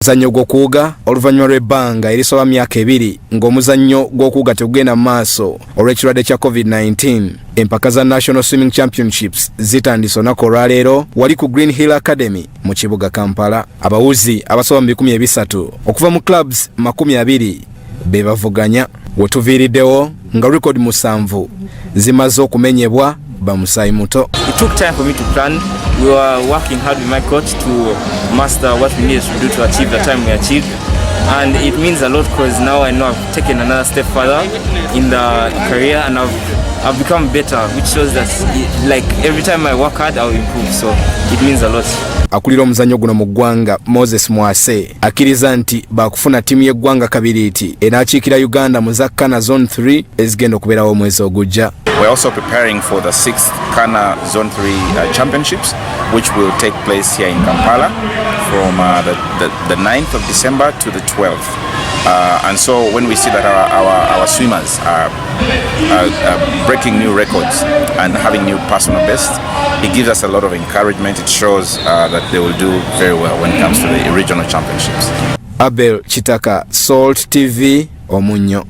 Muzannyo gw'okuwuga oluvannyuma lw'ebbanga erisoba myaka 2 ng'omuzannyo gw'okuwuga tegugenda maaso olw'ekirwadde kya COVID-19. Empaka za National Swimming Championships zitandise olunaku olwaleero wali ku Green Hill Academy mu kibuga Kampala. Abawuzi abasoba mu 300 okuva mu clubs 20 be bavuganya. Wetuviiriddewo nga record 7 zimaze okumenyebwa bamusaayi muto. It took time for me to plan. We were working hard with my coach to master what we needed to do to achieve the time we achieved. And it means a lot because now I know I've taken another step further in the career and I've become better, which shows that like every time I work hard, I'll improve. So it means a lot. Akulira omuzannyo guno mu ggwanga Moses Mwase akkiriza nti bakufuna ttiimu y'eggwanga kabiriiti enaakiikira Uganda mu za Kana Zone 3 ezigenda okubeerawo omwezi ogujja. We're also preparing for the 6th Kana Zone 3 Championships, which will take place here in Kampala from the 9th of December to the 12th. And so when we see that our swimmers are breaking new records and having new personal bests, it gives us a lot of encouragement. It shows that they will do very well when it comes to the regional championships. Abel Chitaka, Salt TV, Omunyo.